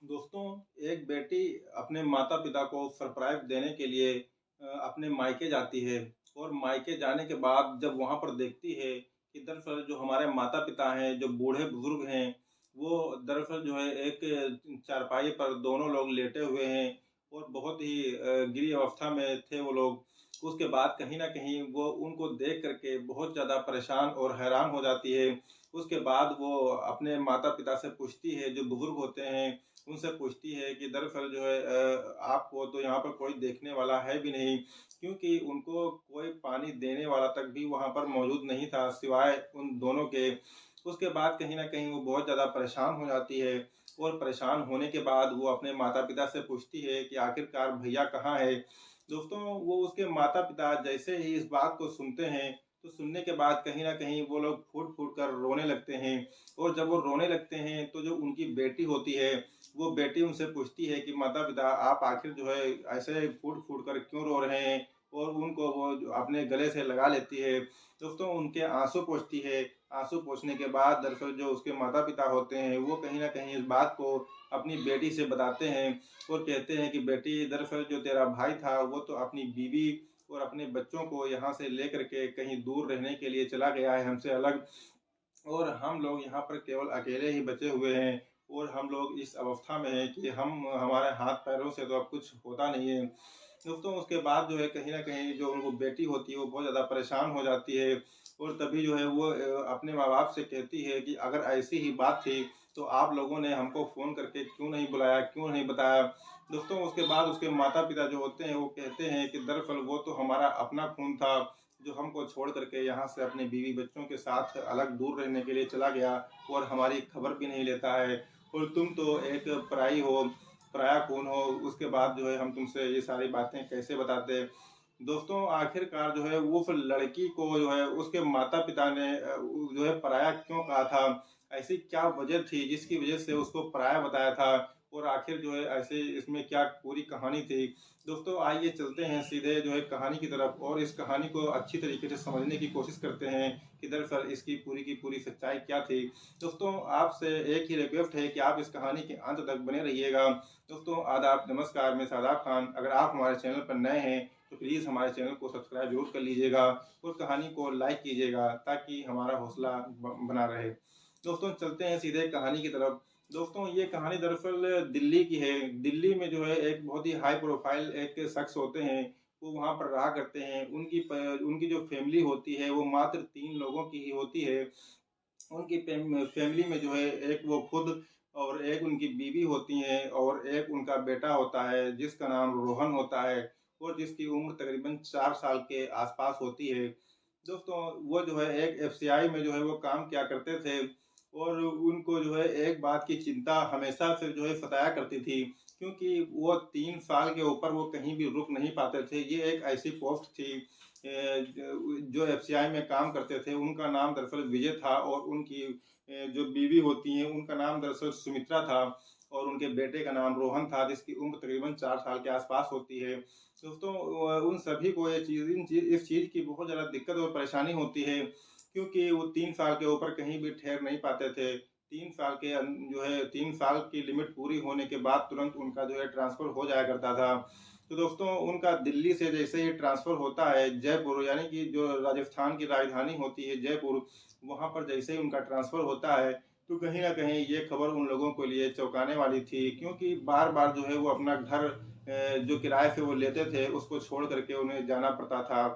दोस्तों, एक बेटी अपने माता-पिता को सरप्राइज़ देने के लिए अपने मायके जाती है और मायके जाने के बाद जब वहाँ पर देखती है कि दरअसल जो हमारे माता-पिता हैं, जो बूढ़े-बुज़ुर्ग हैं, वो दरअसल जो है एक चारपाई पर दोनों लोग लेटे हुए हैं और बहुत ही गिरी अवस्था में थे वो लोग। उसके बाद कहीं न कहीं वो उनको देख कर के बहुत ज़्यादा परेशान और हैरान हो जाती है। उसके बाद वो अपने माता-पिता से पूछती है, जो बुज़ुर्ग होते हैं उनसे पूछती है कि दरअसल जो है आपको तो यहाँ पर कोई देखने वाला है भी नहीं, क्योंकि उनको कोई पानी देने वाला तक भी वहाँ पर मौजूद नहीं था सिवाय उन दोनों के। उसके बाद कहीं न कहीं वो बहुत ज़्यादा परेशान हो जाती है और परेशान होने के बाद वो अपने माता-पिता से पूछती है कि आखिरकार भैया कहाँ है? दोस्तों, वो उसके माता-पिता जैसे ही इस बात को सुनते हैं, तो सुनने के बाद कहीं न कहीं वो लोग फूट-फूट कर रोने लगते हैं और जब वो रोने लगते हैं, तो जो उनकी बेटी होती है, वो बेटी उनसे पूछती है कि माता-पिता आप आखिर जो है ऐसे फूट-फूट कर क्यों रो रहे हैं? और उनको वो जो अपने गले से लगा लेती है। दोस्तों उनके आँसू पोंछती है, आँसू पोंछने के बाद दरअसल जो उसके माता-पिता होते हैं, वो कहीं न कहीं इस बात को अपनी बेटी से बताते हैं और कहते हैं कि बेटी दरअसल जो तेरा भाई था, वो तो अपनी बीवी और अपने बच्चों को यहाँ से लेकर के कहीं दूर रहने के लिए चला गया है हमसे अलग। और हम लोग यहाँ पर केवल अकेले ही बचे हुए हैं और हम लोग इस अवस्था में हैं कि हम हमारे हाथ-पैरों से तो अब कुछ होता नहीं है। दोस्तों उसके बाद जो है कहीं न कहीं जो वो बेटी होती है वो बहुत ज़्यादा परेशान हो जाती है और तभी जो है वो अपने माँ-बाप से कहती है कि अगर ऐसी ही बात थी तो आप लोगों ने हमको फ़ोन करके क्यों नहीं बुलाया, क्यों नहीं बताया? दोस्तों उसके बाद उसके माता-पिता जो होते हैं वो कहते हैं कि दरअसल वो तो हमारा अपना खून था, जो हमको छोड़ कर के यहाँ से अपने बीवी-बच्चों के साथ अलग दूर रहने के लिए चला गया और हमारी खबर भी नहीं लेता है और तुम तो एक पराई हो, पराया खून हो, उसके बाद जो है हम तुमसे ये सारी बातें कैसे बताते। दोस्तों आखिरकार जो है वो फिर लड़की को जो है उसके माता-पिता ने जो है पराया क्यों कहा था? ऐसी क्या वजह थी जिसकी वजह से उसको पराया बताया था? और आखिर जो है ऐसे इसमें क्या पूरी कहानी थी? दोस्तों आइए चलते हैं सीधे जो है कहानी की तरफ और इस कहानी को अच्छी तरीके से समझने की कोशिश करते हैं कि दरअसल इसकी पूरी की पूरी सच्चाई क्या थी। दोस्तों आपसे एक ही रिक्वेस्ट है कि आप इस कहानी के अंत तक बने रहिएगा। दोस्तों आदाब, नमस्कार, मैं शादाब खान। अगर आप हमारे चैनल पर नए हैं तो प्लीज़ हमारे चैनल को सब्सक्राइब ज़रूर कर लीजिएगा और कहानी को लाइक कीजिएगा ताकि हमारा हौसला बना रहे। दोस्तों चलते हैं सीधे कहानी की तरफ। दोस्तों ये कहानी दरअसल दिल्ली की है। दिल्ली में जो है एक बहुत ही हाई प्रोफ़ाइल एक शख़्स होते हैं, वो वहाँ पर रहा करते हैं। उनकी जो फ़ैमिली होती है वो मात्र 3 लोगों की ही होती है। उनकी फैमिली में जो है एक वो खुद और एक उनकी बीवी होती हैं और एक उनका बेटा होता है जिसका नाम रोहन होता है और जिसकी उम्र तकरीबन 4 साल के आस-पास होती है। दोस्तों वो जो है एक एफसीआई में जो है वो काम किया करते थे और उनको जो है एक बात की चिंता हमेशा से जो है सताया करती थी, क्योंकि वो 3 साल के ऊपर वो कहीं भी रुक नहीं पाते थे। ये एक ऐसी पोस्ट थी जो एफसीआई में काम करते थे, उनका नाम दरअसल विजय था और उनकी जो बीवी होती हैं उनका नाम दरअसल सुमित्रा था और उनके बेटे का नाम रोहन था जिसकी उम्र तकरीबन 4 साल के आस-पास होती है। दोस्तों उन सभी को ये चीज़ इस चीज़ की बहुत ज़्यादा दिक्कत और परेशानी होती है, क्योंकि वो 3 साल के ऊपर कहीं भी ठहर नहीं पाते थे। 3 साल के जो है 3 साल की लिमिट पूरी होने के बाद तुरंत उनका जो है ट्रांसफ़र हो जाया करता था। तो दोस्तों उनका दिल्ली से जैसे ही ट्रांसफ़र होता है जयपुर, यानी कि जो राजस्थान की राजधानी होती है जयपुर, वहाँ पर जैसे ही उनका ट्रांसफ़र होता है, तो कहीं न कहीं ये खबर उन लोगों के लिए चौंकाने वाली थी, क्योंकि बार-बार जो है वो अपना घर जो किराए पे वो लेते थे उसको छोड़ कर के उन्हें जाना पड़ता था।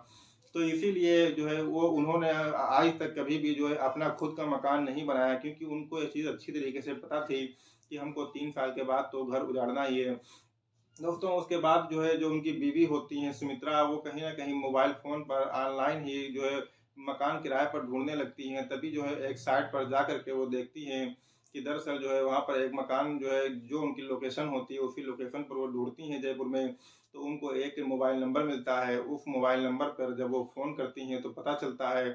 तो इसीलिए जो है वो उन्होंने आज तक कभी भी जो है अपना खुद का मकान नहीं बनाया, क्योंकि उनको ये चीज़ अच्छी तरीके से पता थी कि हमको 3 साल के बाद तो घर उजाड़ना ही है। दोस्तों उसके बाद जो है जो उनकी बीवी होती हैं सुमित्रा, वो कहीं न कहीं मोबाइल फ़ोन पर ऑनलाइन ही जो है मकान किराए पर ढूँढने लगती हैं। तभी जो है एक साइट पर जा कर के वो देखती हैं कि दरअसल जो है वहाँ पर एक मकान जो है जो उनकी लोकेशन होती है उसी लोकेशन पर वो ढूँढती हैं जयपुर में। तो उनको एक मोबाइल नंबर मिलता है। उस मोबाइल नंबर पर जब वो फ़ोन करती हैं तो पता चलता है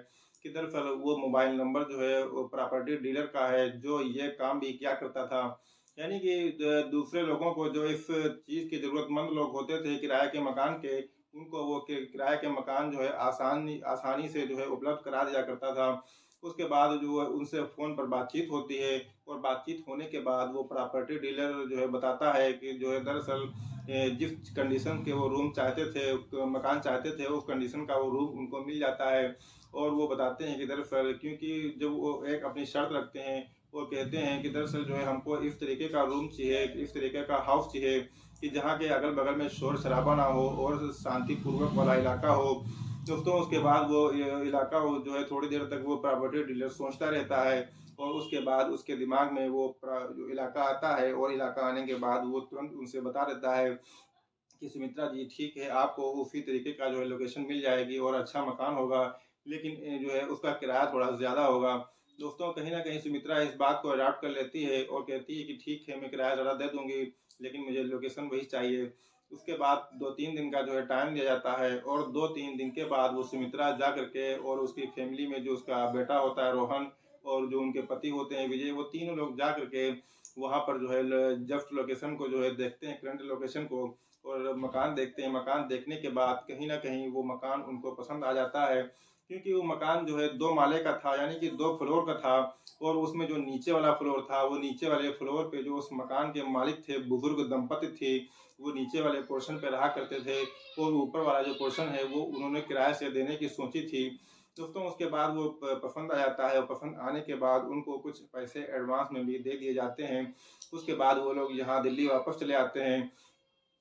कि दरअसल वो मोबाइल नंबर जो है वो प्रॉपर्टी डीलर का है, जो ये काम भी किया करता था। यानी कि दूसरे लोगों को जो इस चीज़ के ज़रूरतमंद लोग होते थे किराए के मकान के, उनको वो किराए के मकान जो है आसानी आसानी से जो है उपलब्ध करा दिया करता था। उसके बाद जो है उनसे फ़ोन पर बातचीत होती है और बातचीत होने के बाद वो प्रॉपर्टी डीलर जो है बताता है कि जो है दरअसल जिस कंडीशन के वो रूम चाहते थे, मकान चाहते थे, उस कंडीशन का वो रूम उनको मिल जाता है। और वो बताते हैं कि दरअसल क्योंकि जब वो एक अपनी शर्त रखते हैं, वो कहते हैं कि दरअसल जो है हमको इस तरीके का रूम चाहिए, इस तरीके का हाउस चाहिए कि जहाँ के अगल-बगल में शोर-शराबा ना हो और शांतिपूर्वक वाला इलाका हो। दोस्तों उसके बाद वो इलाका वो जो है थोड़ी देर तक वो प्रॉपर्टी डीलर सोचता रहता है और उसके बाद उसके दिमाग में वो जो इलाका आता है और इलाका आने के बाद वो तुरंत उनसे बता देता है कि सुमित्रा जी ठीक है, आपको उसी तरीके का जो है लोकेशन मिल जाएगी और अच्छा मकान होगा, लेकिन जो है उसका किराया थोड़ा ज़्यादा होगा। दोस्तों कहीं न कहीं सुमित्रा इस बात को अडॉप्ट कर लेती है और कहती है कि ठीक है, मैं किराया ज़्यादा दे दूँगी, लेकिन मुझे लोकेशन वही चाहिए। उसके बाद 2-3 दिन का जो है टाइम दिया जाता है और 2-3 दिन के बाद वो सुमित्रा जा कर के और उसकी फैमिली में जो उसका बेटा होता है रोहन और जो उनके पति होते हैं विजय, वो तीनों लोग जा कर के वहाँ पर जो है जस्ट लोकेशन को जो है देखते हैं, करंट लोकेशन को और मकान देखते हैं। मकान देखने के बाद कहीं न कहीं वो मकान उनको पसंद आ जाता है, क्योंकि वो मकान जो है 2 माले का था, यानी कि 2 फ्लोर का था और उसमें जो नीचे वाला फ्लोर था, वो नीचे वाले फ्लोर पे जो उस मकान के मालिक थे, बुजुर्ग दंपति थे, वो नीचे वाले पोर्शन पे रहा करते थे और ऊपर वाला जो पोर्शन है, वो उन्होंने किराए से देने की सोची थी। दोस्तों उसके बाद वो पसंद आ जाता है और पसंद आने के बाद उनको कुछ पैसे एडवांस में भी दे दिए जाते हैं। उसके बाद वो लोग यहाँ दिल्ली वापस चले आते हैं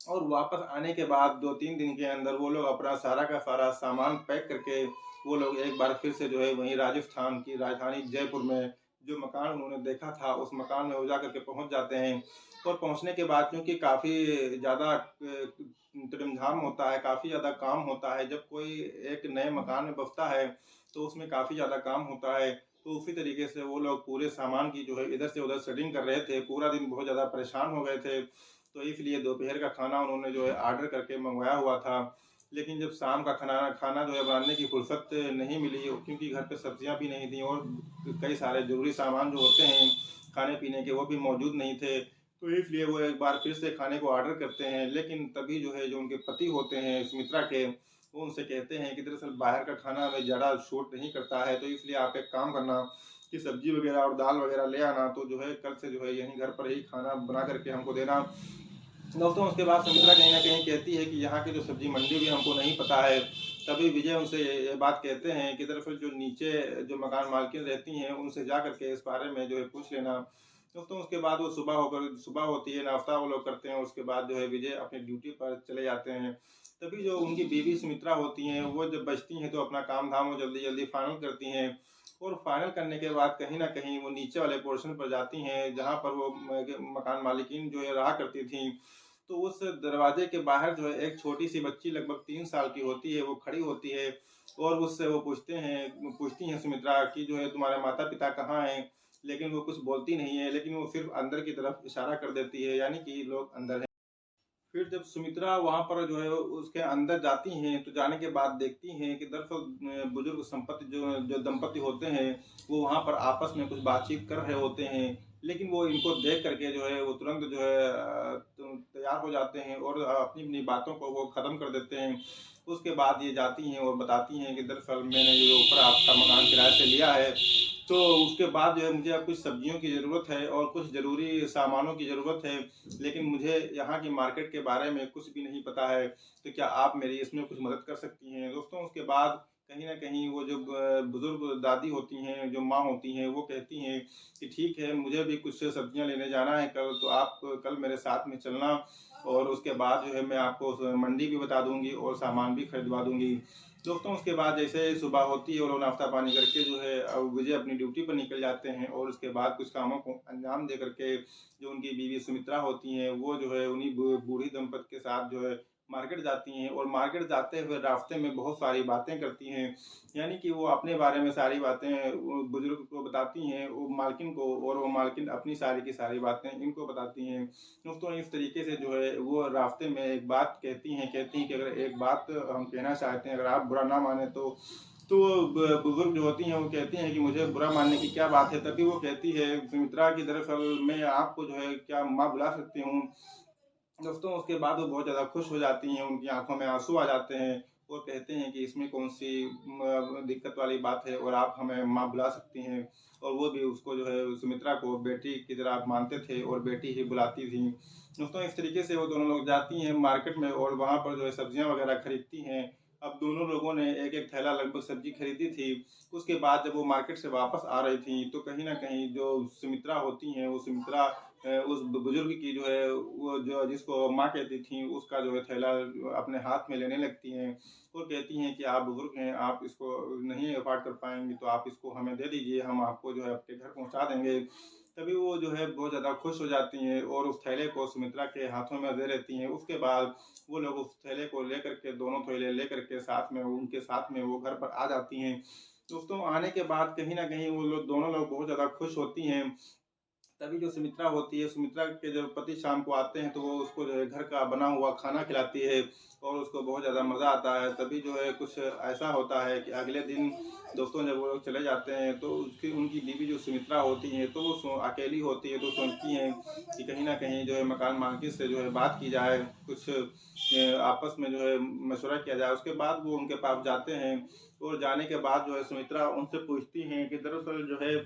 और वापस आने के बाद 2-3 दिन के अंदर वो लोग अपना सारा का सारा सामान पैक करके वो लोग एक बार फिर से जो है वहीं राजस्थान की राजधानी जयपुर में जो मकान उन्होंने देखा था उस मकान में वो जा करके पहुँच जाते हैं। और पहुँचने के बाद क्योंकि काफ़ी ज़्यादा तामझाम होता है, काफ़ी ज़्यादा काम होता है, जब कोई एक नए मकान में बसता है तो उसमें काफ़ी ज़्यादा काम होता है। तो उसी तरीके से वो लोग पूरे सामान की जो है इधर से उधर सेटिंग कर रहे थे, पूरा दिन बहुत ज़्यादा परेशान हो गए थे। तो इसलिए दोपहर का खाना उन्होंने जो है ऑर्डर करके मँगवाया हुआ था। लेकिन जब शाम का खाना खाना जो है बनाने की फुर्सत नहीं मिली क्योंकि घर पे सब्जियाँ भी नहीं थी और कई सारे ज़रूरी सामान जो होते हैं खाने-पीने के वो भी मौजूद नहीं थे। तो इसलिए वो एक बार फिर से खाने को ऑर्डर करते हैं, लेकिन तभी जो है जो उनके पति होते हैं सुमित्रा के, वो उनसे कहते हैं कि दरअसल बाहर का खाना हमें ज़्यादा सूट नहीं करता है, तो इसलिए आप एक काम करना कि सब्ज़ी वग़ैरह और दाल वग़ैरह ले आना, तो जो है कल से जो है यहीं घर पर ही खाना बना कर के हमको देना। दोस्तों उसके बाद सुमित्रा कहीं न कहीं कहती है कि यहाँ की जो सब्ज़ी मंडी भी हमको नहीं पता है। तभी विजय उनसे ये बात कहते हैं कि दरअसल जो नीचे जो मकान मालकिन रहती हैं, उनसे जा कर के इस बारे में जो है पूछ लेना। दोस्तों उसके बाद वो सुबह होती है, नाश्ता वो लोग करते हैं, उसके बाद जो है विजय अपनी ड्यूटी पर चले जाते हैं। तभी जो उनकी बीवी सुमित्रा होती हैं, वो जब बचती हैं तो अपना काम-धाम वो जल्दी-जल्दी फाइनल करती हैं और फाइनल करने के बाद कहीं न कहीं वो नीचे वाले पोर्शन पर जाती हैं, जहाँ पर वो मकान मालिकिन जो है रहा करती थीं। तो उस दरवाजे के बाहर जो है एक छोटी-सी बच्ची लगभग 3 साल की होती है, वो खड़ी होती है और उससे वो पूछती हैं सुमित्रा कि जो है तुम्हारे माता-पिता कहाँ हैं? लेकिन वो कुछ बोलती नहीं है, लेकिन वो सिर्फ़ अंदर की तरफ इशारा कर देती है, यानी कि लोग अंदर हैं। फिर जब सुमित्रा वहाँ पर जो है उसके अंदर जाती हैं, तो जाने के बाद देखती हैं कि दरअसल बुजुर्ग संपत्ति जो जो दंपति होते हैं, वो वहाँ पर आपस में कुछ बातचीत कर रहे होते हैं। लेकिन वो इनको देख कर के जो है वो तुरंत जो है तैयार हो जाते हैं और अपनी-अपनी बातों को वो ख़त्म कर देते हैं। उसके बाद ये जाती हैं और बताती हैं कि दरअसल मैंने जो ऊपर आपका मकान किराए से लिया है, तो उसके बाद जो है मुझे अब कुछ सब्जियों की ज़रूरत है और कुछ ज़रूरी सामानों की ज़रूरत है, लेकिन मुझे यहाँ की मार्केट के बारे में कुछ भी नहीं पता है, तो क्या आप मेरी इसमें कुछ मदद कर सकती हैं? दोस्तों उसके बाद कहीं न कहीं वो जो बुज़ुर्ग दादी होती हैं, जो माँ होती हैं, वो कहती हैं कि ठीक है, मुझे भी कुछ सब्जियाँ लेने जाना है कल, तो आप कल मेरे साथ में चलना और उसके बाद जो है मैं आपको मंडी भी बता दूँगी और सामान भी खरीदवा दूँगी। दोस्तों उसके बाद जैसे सुबह होती है, वो लोग नाश्ता पानी करके जो है विजय अपनी ड्यूटी पर निकल जाते हैं और उसके बाद कुछ कामों को अंजाम दे करके जो उनकी बीवी सुमित्रा होती हैं, वो जो है उन्हीं बूढ़ी दंपति के साथ जो है मार्केट जाती हैं और मार्केट जाते हुए रास्ते में बहुत सारी बातें करती हैं। यानी कि वो अपने बारे में सारी बातें वो बुजुर्ग को बताती हैं, वो मालकिन को, और वो मालकिन अपनी सारी की सारी बातें इनको बताती हैं। दोस्तों इस तरीके से जो है वो रास्ते में एक बात कहती हैं कि अगर एक बात हम कहना चाहते हैं, अगर आप बुरा ना माने तो बुजुर्ग जो होती हैं वो कहती हैं कि मुझे बुरा मानने की क्या बात है? तभी वो कहती है सुमित्रा कि दरअसल मैं आपको जो है क्या माँ बुला सकती हूँ? दोस्तों उसके बाद वो बहुत ज़्यादा खुश हो जाती हैं, उनकी आँखों में आँसू आ जाते हैं और कहते हैं कि इसमें कौन-सी दिक्कत वाली बात है और आप हमें माँ बुला सकती हैं। और वो भी उसको जो है सुमित्रा को बेटी की तरह मानते थे और बेटी ही बुलाती थीं। दोस्तों इस तरीके से वो दोनों लोग जाती हैं मार्केट में और वहाँ पर जो है सब्जियाँ वगैरह खरीदती हैं। अब दोनों लोगों ने एक-एक थैला लगभग सब्जी खरीदी थी। उसके बाद जब वो मार्केट से वापस आ रही थीं, तो कहीं न कहीं जो सुमित्रा होती हैं, वो सुमित्रा उस बुजुर्ग की जो है वो जो जिसको माँ कहती थीं, उसका जो है थैला अपने हाथ में लेने लगती हैं और कहती हैं कि आप बुजुर्ग हैं, आप इसको नहीं अफ़ोर्ड कर पाएँगी, तो आप इसको हमें दे दीजिए, हम आपको जो है आपके घर पहुँचा देंगे। तभी वो जो है बहुत ज़्यादा खुश हो जाती हैं और उस थैले को सुमित्रा के हाथों में दे देती हैं। उसके बाद वो लोग उस थैले को लेकर के दोनों थैले लेकर के साथ में उनके साथ में वो घर पर आ जाती हैं। दोस्तों आने के बाद कहीं न कहीं वो लोग दोनों लोग बहुत ज़्यादा खुश होती हैं। तभी जो सुमित्रा होती है, सुमित्रा के जब पति शाम को आते हैं तो वो उसको जो है घर का बना हुआ खाना खिलाती है और उसको बहुत ज़्यादा मज़ा आता है। तभी जो है कुछ ऐसा होता है कि अगले दिन दोस्तों जब वो लोग चले जाते हैं तो उसकी उनकी बीवी जो सुमित्रा होती हैं तो वो अकेली होती है, तो सोचती हैं कि कहीं न कहीं जो है मकान मालकिन से जो है बात की जाए, कुछ आपस में जो है मशवरा किया जाए। उसके बाद वो उनके पास जाते हैं और जाने के बाद जो है सुमित्रा उनसे पूछती हैं कि दरअसल जो है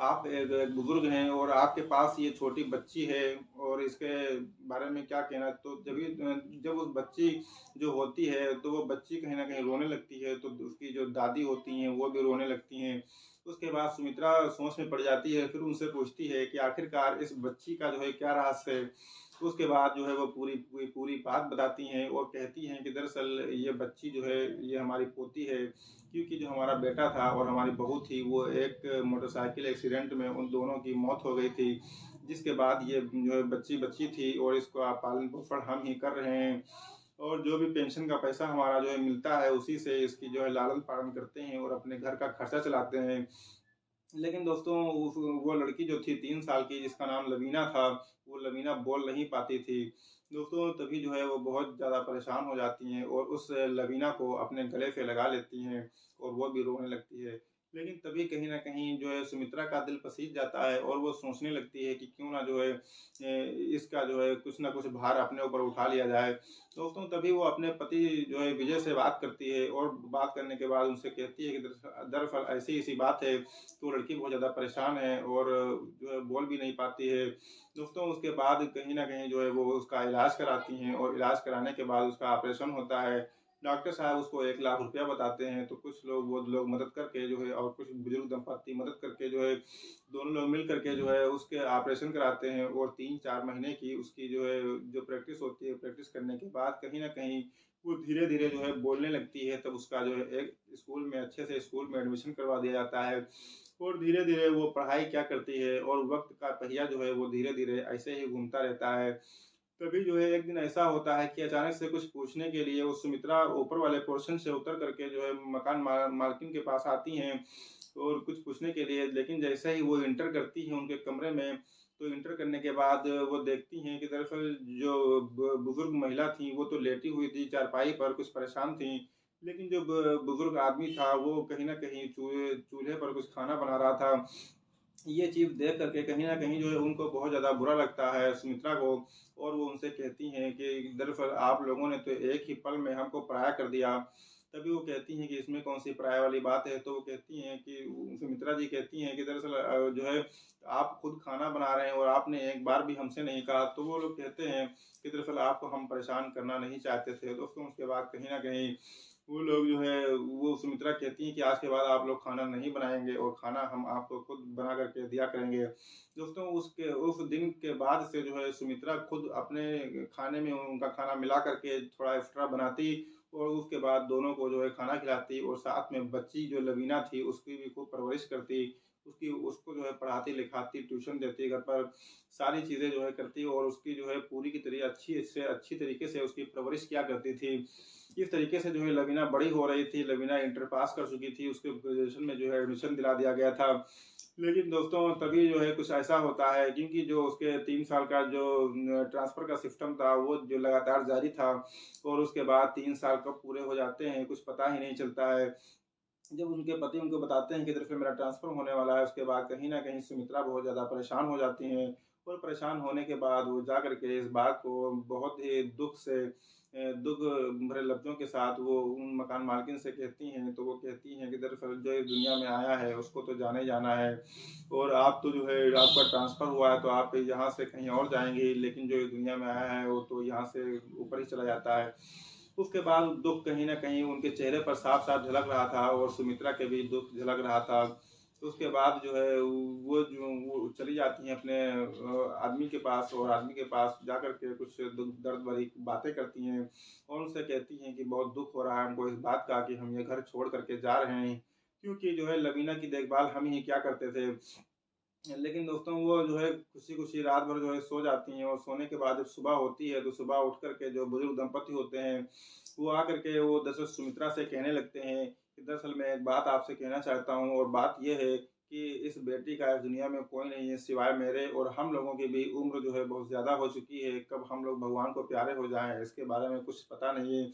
आप एक एक बुजुर्ग हैं और आपके पास ये छोटी बच्ची है और इसके बारे में क्या कहना? तो जब उस बच्ची जो होती है तो वो बच्ची कहीं न कहीं रोने लगती है, तो उसकी जो दादी होती हैं वो भी रोने लगती हैं। उसके बाद सुमित्रा सोच में पड़ जाती है, फिर उनसे पूछती है कि आखिरकार इस बच्ची का जो है क्या रहस्य है? उसके बाद जो है वो पूरी बात बताती हैं और कहती हैं कि दरअसल ये बच्ची जो है ये हमारी पोती है, क्योंकि जो हमारा बेटा था और हमारी बहू थी वो एक मोटरसाइकिल एक्सीडेंट में उन दोनों की मौत हो गई थी। जिसके बाद ये जो है बच्ची थी और इसका पालन-पोषण हम ही कर रहे हैं और जो भी पेंशन का पैसा हमारा जो है मिलता है उसी से इसकी जो है लालन-पालन करते हैं और अपने घर का खर्चा चलाते हैं। लेकिन दोस्तों उस वो लड़की जो थी 3 साल की जिसका नाम लवीना था, वो लवीना बोल नहीं पाती थी। दोस्तों तभी जो है वो बहुत ज़्यादा परेशान हो जाती हैं और उस लवीना को अपने गले से लगा लेती हैं और वो भी रोने लगती है। लेकिन तभी कहीं न कहीं जो है सुमित्रा का दिल पसीज जाता है और वो सोचने लगती है कि क्यों ना जो है इसका जो है कुछ न कुछ भार अपने ऊपर उठा लिया जाए। दोस्तों तभी वो अपने पति जो है विजय से बात करती है और बात करने के बाद उनसे कहती है कि दरअसल ऐसी-ऐसी बात है। तो लड़की बहुत ज़्यादा परेशान है और जो है बोल भी नहीं पाती है। दोस्तों उसके बाद कहीं न कहीं जो है वो उसका इलाज कराती हैं और इलाज कराने के बाद उसका ऑपरेशन होता है। डॉक्टर साहब उसको 1 लाख रुपया बताते हैं, तो कुछ लोग वो लोग मदद करके जो है और कुछ बुजुर्ग दंपत्ति मदद करके जो है दोनों लोग मिल करके जो है उसके ऑपरेशन कराते हैं और 3-4 महीने की उसकी जो है जो प्रैक्टिस होती है, प्रैक्टिस करने के बाद कहीं न कहीं वो धीरे-धीरे जो है बोलने लगती है, तब उसका जो है एक स्कूल में अच्छे से स्कूल में एडमिशन करवा दिया जाता है। और धीरे-धीरे वो पढ़ाई क्या करती है और वक़्त का पहिया जो है वो धीरे-धीरे ऐसे ही घूमता रहता है। तभी जो है एक दिन ऐसा होता है कि अचानक से कुछ पूछने के लिए वो सुमित्रा ऊपर वाले पोर्शन से उतर करके जो है मकान मालकिन के पास आती हैं और कुछ पूछने के लिए, लेकिन जैसे ही वो एंटर करती हैं उनके कमरे में, तो एंटर करने के बाद वो देखती हैं कि दरअसल जो बुजुर्ग महिला थी वो तो लेटी हुई थी चारपाई पर, कुछ परेशान थी। लेकिन जो बुजुर्ग आदमी था वो कहीं न कहीं चूल्हे पर कुछ खाना बना रहा था। ये चीज़ देख कर के कहीं न कहीं जो है उनको बहुत ज़्यादा बुरा लगता है सुमित्रा को और वो उनसे कहती हैं कि दरअसल आप लोगों ने तो एक ही पल में हमको पराया कर दिया। तभी वो कहती हैं कि इसमें कौन-सी पराया वाली बात है, तो वो कहती हैं कि सुमित्रा जी कहती हैं कि दरअसल जो है आप खुद खाना बना रहे हैं और आपने एक बार भी हमसे नहीं कहा। तो वो लोग कहते हैं कि दरअसल आपको हम परेशान करना नहीं चाहते थे। दोस्तों उसके बाद कहीं न कहीं वो लोग जो है वो सुमित्रा कहती हैं कि आज के बाद आप लोग खाना नहीं बनाएँगे और खाना हम आपको खुद बना कर के दिया करेंगे। दोस्तों उस दिन के बाद से जो है सुमित्रा खुद अपने खाने में उनका खाना मिला कर के थोड़ा एक्स्ट्रा बनाती और उसके बाद दोनों को जो है खाना खिलाती और साथ में बच्ची जो लवीना थी उसकी भी खूब परवरिश करती। उसको जो है पढ़ाती-लिखाती, ट्यूशन देती घर पर, सारी चीज़ें जो है करती और उसकी जो है पूरी की तरह अच्छी तरीके से उसकी परवरिश किया करती थी। इस तरीके से जो है लवीना बड़ी हो रही थी, लवीना इंटर पास कर चुकी थी, उसके ग्रेजुएशन में जो है एडमिशन दिला दिया गया था। लेकिन दोस्तों तभी जो है कुछ ऐसा होता है क्योंकि जो उसके 3 साल का जो ट्रांसफ़र का सिस्टम था वो जो लगातार जारी था और उसके बाद 3 साल कब पूरे हो जाते हैं कुछ पता ही नहीं चलता है। जब उनके पति उनको बताते हैं कि दरअसल मेरा ट्रांसफ़र होने वाला है, उसके बाद कहीं न कहीं सुमित्रा बहुत ज़्यादा परेशान हो जाती हैं और परेशान होने के बाद वो जा कर के इस बात को बहुत ही दुःख से दुःख भरे लफ्ज़ों के साथ वो उन मकान मालकिन से कहती हैं, तो वो कहती हैं कि दरअसल जो इस दुनिया में आया है उसको तो जाना ही जाना है, और आप तो जो है आपका ट्रांसफ़र हुआ है तो आप यहाँ से कहीं और जाएँगे, लेकिन जो इस दुनिया में आया है वो तो यहाँ से ऊपर ही चला जाता है। उसके बाद दुःख कहीं न कहीं उनके चेहरे पर साफ-साफ झलक रहा था और सुमित्रा के भी दुःख झलक रहा था। तो उसके बाद जो है वो चली जाती हैं अपने आदमी के पास, और आदमी के पास जाकर के कुछ दुःख दर्द भरी बातें करती हैं और उनसे कहती हैं कि बहुत दुःख हो रहा है हमको इस बात का कि हम ये घर छोड़ कर के जा रहे हैं। क्योंकि जो है लवीना की देखभाल हम ही क्या करते थे। लेकिन दोस्तों वो जो है खुशी-खुशी रात भर जो है सो जाती हैं, और सोने के बाद जब सुबह होती है तो सुबह उठ कर के जो बुजुर्ग दंपति होते हैं, वो आकर के वो दरअसल सुमित्रा से कहने लगते हैं कि दरअसल मैं एक बात आपसे कहना चाहता हूँ, और बात ये है कि इस बेटी का इस दुनिया में कोई नहीं है सिवाय मेरे, और हम लोगों की भी उम्र जो है बहुत ज़्यादा हो चुकी है। कब हम लोग भगवान को प्यारे हो जाएँ इसके बारे में कुछ पता नहीं है,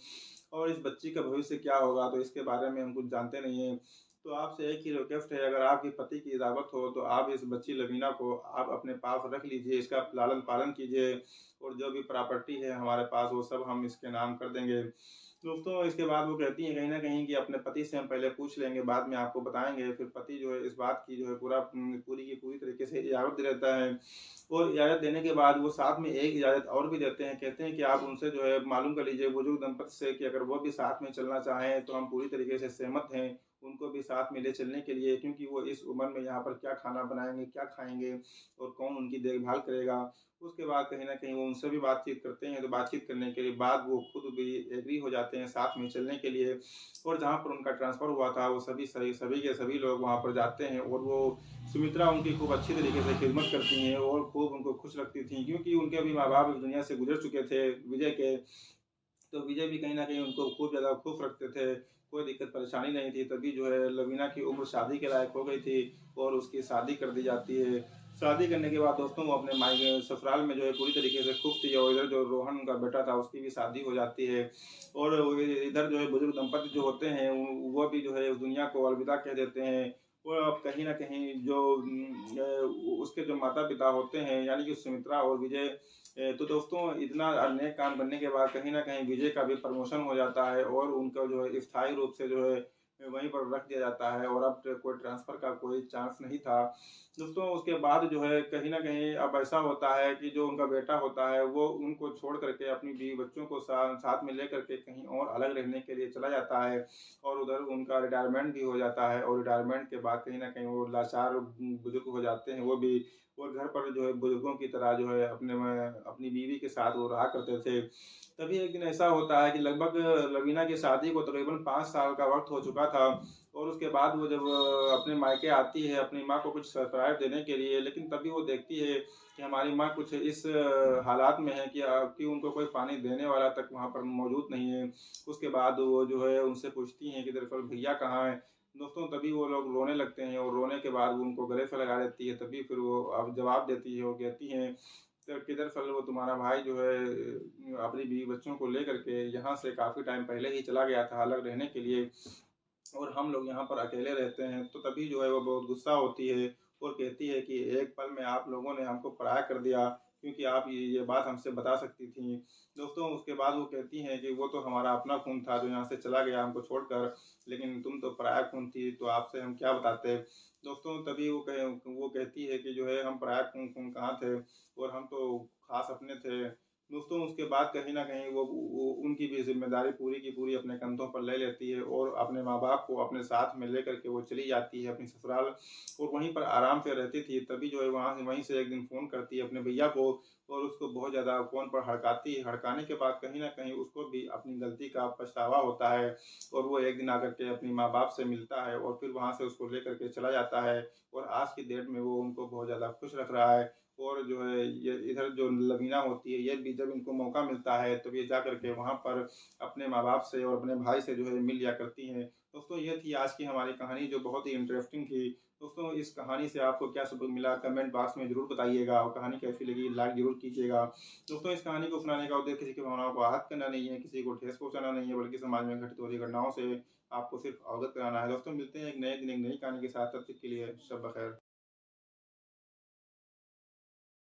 और इस बच्ची का भविष्य क्या होगा तो इसके बारे में हम कुछ जानते नहीं हैं। तो आपसे एक ही रिक्वेस्ट है, अगर आपके पति की इजाज़त हो तो आप इस बच्ची लवीना को आप अपने पास रख लीजिए, इसका लालन-पालन कीजिए, और जो भी प्रॉपर्टी है हमारे पास वो सब हम इसके नाम कर देंगे। दोस्तों इसके बाद वो कहती हैं कहीं न कहीं कि अपने पति से हम पहले पूछ लेंगे, बाद में आपको बताएँगे। फिर पति जो है इस बात की जो है पूरी की पूरी तरीके से इजाज़त दे देता है, और इजाज़त देने के बाद वो साथ में एक इजाज़त और भी देते हैं। कहते हैं कि आप उनसे जो है मालूम कर लीजिए बुजुर्ग दंपति से कि अगर वो भी साथ में चलना चाहें तो हम पूरी तरीके से सहमत हैं, उनको भी साथ में ले चलने के लिए, क्योंकि वो इस उम्र में यहाँ पर क्या खाना बनाएँगे, क्या खाएँगे और कौन उनकी देखभाल करेगा। उसके बाद कहीं न कहीं वो उनसे भी बातचीत करते हैं, तो बातचीत करने के बाद वो खुद भी एग्री हो जाते हैं साथ में चलने के लिए, और जहाँ पर उनका ट्रांसफ़र हुआ था वो सभी के सभी लोग वहाँ पर जाते हैं, और वो सुमित्रा उनकी खूब अच्छी तरीके से खिदमत करती हैं और खूब उनको खुश रखती थीं, क्योंकि उनके भी माँ-बाप इस दुनिया से गुज़र चुके थे विजय के। तो विजय भी कहीं न कहीं उनको खूब ज़्यादा खुश रखते थे, कोई दिक्कत परेशानी नहीं थी। तभी जो है लवीना की उम्र शादी के लायक हो गई थी, और उसकी शादी कर दी जाती है। शादी करने के बाद दोस्तों वो अपने मायके ससुराल में जो है पूरी तरीके से खुश थी, और इधर जो रोहन उनका बेटा था उसकी भी शादी हो जाती है, और वो इधर जो है बुजुर्ग दंपति जो होते हैं वो भी जो है उस दुनिया को अलविदा कह देते हैं। और अब कहीं न कहीं जो उसके जो माता-पिता होते हैं यानी कि सुमित्रा और विजय, तो दोस्तों इतना नेक काम करने के बाद कहीं न कहीं विजय का भी प्रमोशन हो जाता है, और उनका जो है स्थायी रूप से जो है वहीं पर रख दिया जाता है, और अब कोई ट्रांसफ़र का कोई चांस नहीं था। दोस्तों उसके बाद जो है कहीं न कहीं अब ऐसा होता है कि जो उनका बेटा होता है वो उनको छोड़ कर के अपनी बीवी-बच्चों को साथ में लेकर के कहीं और अलग रहने के लिए चला जाता है, और उधर उनका रिटायरमेंट भी हो जाता है, और रिटायरमेंट के बाद कहीं न कहीं वो लाचार बुज़ुर्ग हो जाते हैं वो भी, और घर पर जो है बुजुर्गों की तरह जो है अपनी बीवी के साथ वो रहा करते थे। तभी एक दिन ऐसा होता है कि लगभग लवीना की शादी को तकरीबन 5 साल का वक़्त हो चुका था, और उसके बाद वो जब अपने मायके आती है अपनी माँ को कुछ सरप्राइज़ देने के लिए, लेकिन तभी वो देखती है कि हमारी माँ कुछ इस हालात में है कि उनको कोई पानी देने वाला तक वहाँ पर मौजूद नहीं है। उसके बाद वो जो है उनसे पूछती हैं कि दरअसल भैया कहाँ हैं? दोस्तों तभी वो लोग रोने लगते हैं, और रोने के बाद वो उनको गले से लगा लेती है, तभी फिर वो अब जवाब देती है, वो कहती हैं तो कि दरअसल वो तुम्हारा भाई जो है अपनी बीवी-बच्चों को लेकर के यहाँ से काफ़ी टाइम पहले ही चला गया था अलग रहने के लिए, और हम लोग यहाँ पर अकेले रहते हैं। तो तभी जो है वो बहुत गुस्सा होती है, और कहती है कि एक पल में आप लोगों ने हमको पराया कर दिया, क्योंकि आप ये बात हमसे बता सकती थीं। दोस्तों उसके बाद वो कहती हैं कि वो तो हमारा अपना खून था जो यहाँ से चला गया हमको छोड़कर, लेकिन तुम तो पराया खून थी तो आपसे हम क्या बताते। दोस्तों तभी वो कहती है कि जो है हम पराया खून खून कहाँ थे, और हम तो ख़ास अपने थे। दोस्तों उसके बाद कहीं न कहीं वो उनकी भी ज़िम्मेदारी पूरी की पूरी अपने कंधों पर ले लेती है, और अपने माँ-बाप को अपने साथ में लेकर के वो चली जाती है अपनी ससुराल, और वहीं पर आराम से रहती थी। तभी जो है वहीं से एक दिन फ़ोन करती है अपने भैया को, और उसको बहुत ज़्यादा फ़ोन पर हड़काती है। हड़काने के बाद कहीं न कहीं उसको भी अपनी गलती का पछतावा होता है, और वो एक दिन आकर के अपनी माँ-बाप से मिलता है, और फिर वहाँ से उसको लेकर के चला जाता है, और आज की डेट में वो उनको बहुत ज़्यादा खुश रख रहा है। और जो है ये इधर जो लवीना होती है, ये भी जब इनको मौका मिलता है, तब ये जा कर के वहाँ पर अपने माँ-बाप से और अपने भाई से जो है मिल लिया करती हैं। दोस्तों ये थी आज की हमारी कहानी जो बहुत ही इंटरेस्टिंग थी। दोस्तों इस कहानी से आपको क्या सबक मिला कमेंट बॉक्स में ज़रूर बताइएगा, और कहानी कैसी लगी लाइक ज़रूर कीजिएगा। दोस्तों इस कहानी को सुनाने का उद्देश्य किसी की भावनाओं को आहत करना नहीं है, किसी को ठेस पहुँचाना नहीं है, बल्कि समाज में घटित हो रही घटनाओं से आपको सिर्फ अवगत कराना है। दोस्तों मिलते हैं एक नए दिन, एक नई कहानी के साथ, तब तक के लिए शब बख़ैर।